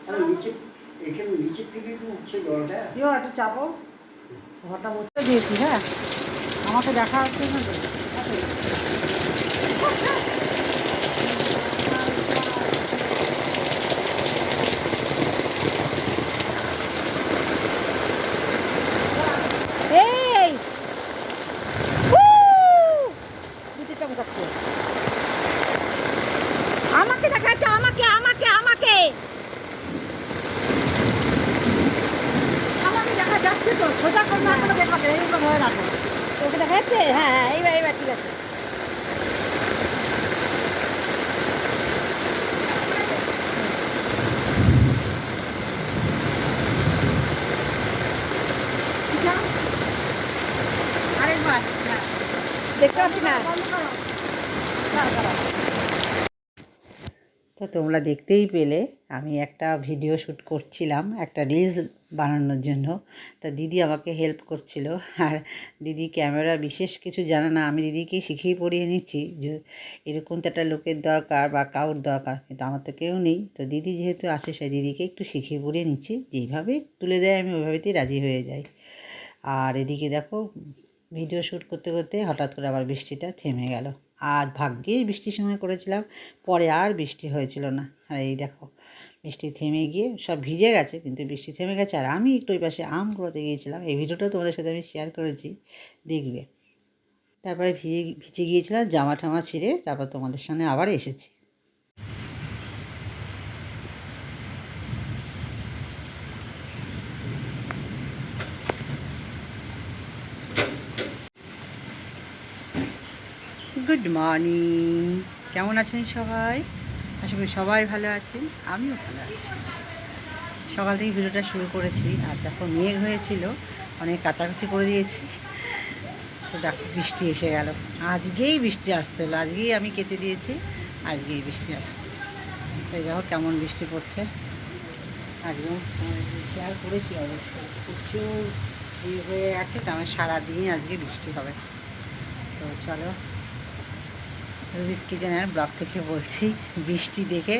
আরে নিচে, এখানে নিচের থেকে একটু উঠছে জলটা। একটু চাপো, ঘরটা মুছতে দিয়েছি। হ্যাঁ, আমাকে দেখা হচ্ছে না তো। এই দিতে চমকাচ্ছে, আমাকে দেখাচ্ছে, আমাকে আমাকে আমাকে আমাকে দেখা যাচ্ছে তো, সোজা করে না করে দেখাবে, এইগুলো ধরে রাখো। ওকে দেখা যাচ্ছে? হ্যাঁ হ্যাঁ, এইবার এইবার ঠিক আছে। আরেকবার দেখতে পাচ্ছি না। তো তোমরা দেখতেই পেলে আমি একটা ভিডিও শ্যুট করছিলাম একটা রিলস বানানোর জন্য। তা দিদি আমাকে হেল্প করছিল। আর দিদি ক্যামেরা বিশেষ কিছু জানে না, আমি দিদিকেই শিখিয়ে পড়িয়ে নিচ্ছি যে এরকম তো একটা লোকের দরকার বা কাউর দরকার, কিন্তু আমার তো কেউ নেই। তো দিদি যেহেতু আসে, সেই দিদিকে একটু শিখিয়ে পড়িয়ে নিচ্ছি, যেইভাবে তুলে দেয় আমি ওইভাবেতেই রাজি হয়ে যাই। আর এদিকে দেখো, ভিডিও শ্যুট করতে করতে হঠাৎ করে আবার বৃষ্টিটা থেমে গেল। আর ভাগ্যেই বৃষ্টির সময় করেছিলাম, পরে আর বৃষ্টি হয়েছিল না। আর এই দেখো, বৃষ্টি থেমে গিয়ে সব ভিজে গেছে, কিন্তু বৃষ্টি থেমে গেছে। আর আমি একটু ওই পাশে আম কুড়াতে গিয়েছিলাম, এই ভিডিওটাও তোমাদের সাথে আমি শেয়ার করেছি, দেখবে। তারপরে ভিজে ভিজে গিয়েছিলাম, জামা ঠামা ছিঁড়ে তারপর তোমাদের সামনে আবার এসেছি। গুড মর্নিং, কেমন আছেন সবাই? আশা করি সবাই ভালো আছেন, আমিও ভালো আছি। সকাল থেকে ভিডিওটা শুরু করেছি। আর দেখো, মেঘ হয়েছিল, অনেক কাচাকুচি করে দিয়েছি। তো দেখো, বৃষ্টি এসে গেল। আজকেই বৃষ্টি আসতে হলো, আজকেই আমি কেচে দিয়েছি, আজকেই বৃষ্টি আসে। এই দেখো কেমন বৃষ্টি পড়ছে। আজকেও শেয়ার করেছি অবশ্যই, প্রচুর ইয়ে হয়ে গেছে, তো আমার সারাদিন আজকে বৃষ্টি হবে। তো চলো, রুবিস কিচেনের ব্লগ থেকে বলছি, বৃষ্টি দেখে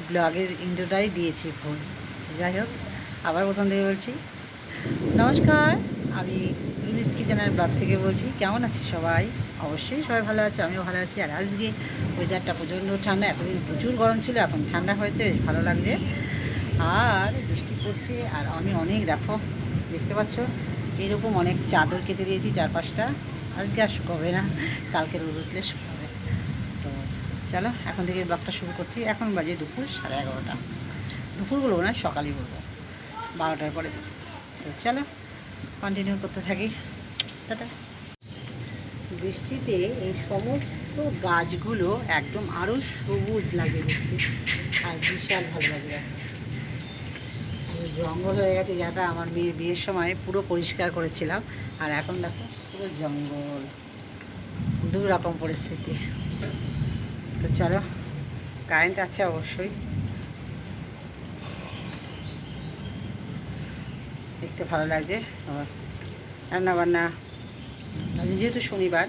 ব্লগের ইন্ট্রোটাই দিয়েছি ভুল। যাই হোক, আবার প্রথম থেকে বলছি, নমস্কার, আমি রুবিস কিচেনের ব্লগ থেকে বলছি। কেমন আছে সবাই? অবশ্যই সবাই ভালো আছে, আমিও ভালো আছি। আর আজকে ওয়েদারটা প্রচণ্ড ঠান্ডা, এতদিন প্রচুর গরম ছিল, এখন ঠান্ডা হয়েছে, বেশ ভালো লাগছে। আর বৃষ্টি পড়ছে, আর আমি অনেক, দেখো দেখতে পাচ্ছ, এরকম অনেক চাদর কেচে দিয়েছি, 4-5টা। আজকে আর শুকাবে না, কালকে রোদ উঠলে শুকাবে। তো চলো, এখন থেকে ব্লগটা শুরু করছি। এখন বাজে দুপুর 11:30। দুপুর বলবো না, সকালই বলবো, 12টার পরে দুপুর। তো চলো, কন্টিনিউ করতে থাকি। টাটা। বৃষ্টিতে এই সমস্ত গাছগুলো একদম আরও সবুজ লাগে দেখতে, আর বিশাল ভালো লাগে। জঙ্গল হয়ে গেছে, যেটা আমার মেয়ের বিয়ের সময় পুরো পরিষ্কার করেছিলাম, আর এখন দেখো পুরো জঙ্গল, দু রকম পরিস্থিতি। তো চলো, কারেন্ট আছে অবশ্যই, দেখতে ভালো লাগছে। রান্নাবান্না আজ যেহেতু শনিবার,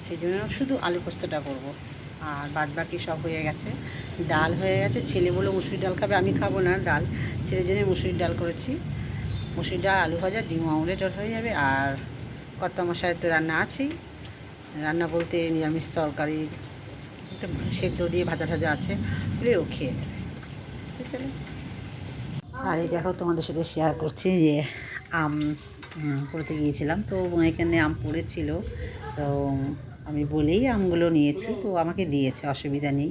সেই জন্য শুধু আলু পোস্তটা করবো, আর বাদ বাকি সব হয়ে গেছে। ডাল হয়ে গেছে, ছেলে বলে মুসুরির ডাল খাবে, আমি খাবো না ডাল, ছেলের জন্য মুসুরির ডাল করেছি। মুসুরির ডাল, আলু ভাজা, ডিম অমলেট হয়ে যাবে। আর কর্তা মশাইয়ের তো রান্না আছেই, রান্না বলতে নিরামিষ তরকারি, একটা সেদ্ধ দিয়ে ভাজা টাজা আছে, ও খেয়ে নেবে। আর এই দেখো, তোমাদের সাথে শেয়ার করছি যে আম পড়তে গিয়েছিলাম, তো এখানে আম পড়েছিল, তো আমি বলেই আমগুলো নিয়েছি, তো আমাকে দিয়েছে, অসুবিধা নেই।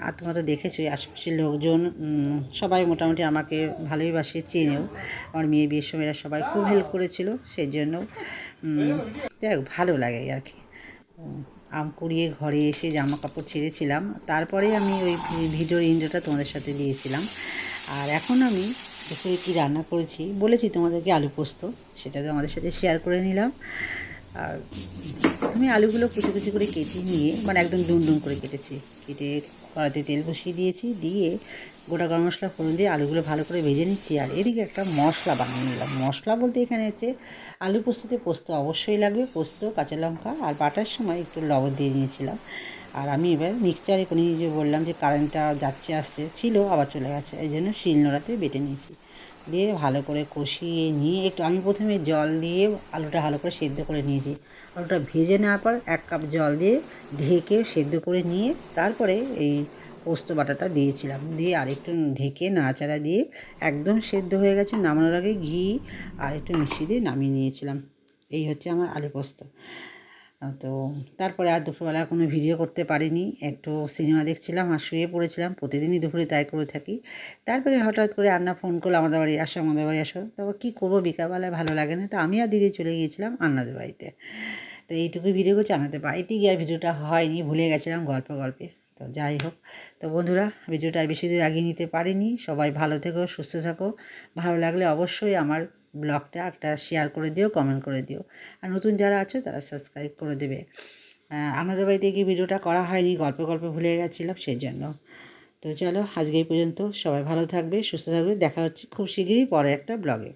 আর তোমরা তো দেখেছোই, আশেপাশের লোকজন সবাই মোটামুটি আমাকে ভালোই বাসে, চেনেও। আমার মেয়ে বিয়ের সময় এরা সবাই খুব হেল্প করেছিল, সেই জন্য যাই হোক ভালো লাগে আর কি। আম কুড়িয়ে ঘরে এসে জামা কাপড় ছেড়েছিলাম, তারপরে আমি ওই ভিডিওর ইন্ট্রোটা তোমাদের সাথে দিয়েছিলাম। আর এখন আমি দুপুরে কী রান্না করেছি বলেছি তোমাদেরকে, আলু পোস্ত, সেটা তো আমাদের সাথে শেয়ার করে নিলাম। আর আমি আলুগুলো কুচি কুচি করে কেটে নিয়ে, মানে একদম ডুম করে কেটেছি, কেটে কড়াইতে তেল বসিয়ে দিয়েছি, দিয়ে গোটা গরম মশলা ফোড়ন দিয়ে আলুগুলো ভালো করে ভেজে নিচ্ছি। আর এদিকে একটা মশলা বানিয়ে নিলাম। মশলা বলতে এখানে হচ্ছে আলু পোস্ততে পোস্ত অবশ্যই লাগবে, পোস্ত, কাঁচা লঙ্কা, আর বাটার সময় একটু লবণ দিয়ে নিয়েছিলাম। আর আমি এবার মিক্সচারে কোনো যে বললাম যে কারেন্টটা যাচ্ছে আসছে ছিল, আবার চলে গেছে, এই জন্য শিলনোড়াতে বেটে নিয়েছি। দিয়ে ভালো করে কষিয়ে নিয়ে একটু আমি প্রথমে জল দিয়ে আলুটা ভালো করে সেদ্ধ করে নিয়েছি। আলুটা ভেজে নেওয়ার পর 1 কাপ জল দিয়ে ঢেকে সেদ্ধ করে নিয়ে তারপরে এই পোস্ত বাটাটা দিয়েছিলাম, দিয়ে আরেকটু ঢেকে নাড়াচাড়া দিয়ে একদম সেদ্ধ হয়ে গেছে। নামানোর আগে ঘি আর একটু মিষ্টি দিয়ে নামিয়ে নিয়েছিলাম। এই হচ্ছে আমার আলু পোস্ত। তো তারপরে আর দুপুরবেলা কোনো ভিডিও করতে পারিনি, একটু সিনেমা দেখছিলাম আর শুয়ে পড়েছিলাম, প্রতিদিনই দুপুরে তাই করে থাকি। তারপরে হঠাৎ করে আন্না ফোন করলো, আমাদের বাড়ি আসো, আমাদের বাড়ি আসো। তারপর কী করবো, বিকালবেলায় ভালো লাগে না, তো আমি আর দিদি চলে গিয়েছিলাম আন্নাদের বাড়িতে। তো এইটুকুই ভিডিও করছি। আমাদের বাড়িতে গিয়ে আর ভিডিওটা হয়নি, ভুলে গেছিলাম গল্পে গল্পে। তো যাই হোক, তো বন্ধুরা ভিডিওটা আর বেশি দূর এগিয়ে নিতে পারিনি। সবাই ভালো থেকো, সুস্থ থাকো। ভালো লাগলে অবশ্যই আমার ব্লগটা একটা শেয়ার করে দিও, কমেন্ট করে দিও। আর নতুন যারা আছো তারা সাবস্ক্রাইব করে দেবে। আমাদের বাড়িতে গিয়ে ভিডিওটা করা হয়নি, গল্পে গল্পে ভুলে গেছিলাম সেই জন্য। তো চলো আজকে এই পর্যন্ত, সবাই ভালো থাকবে, সুস্থ থাকবে। দেখা হচ্ছে খুব শিগগিরই পরে একটা ব্লগে।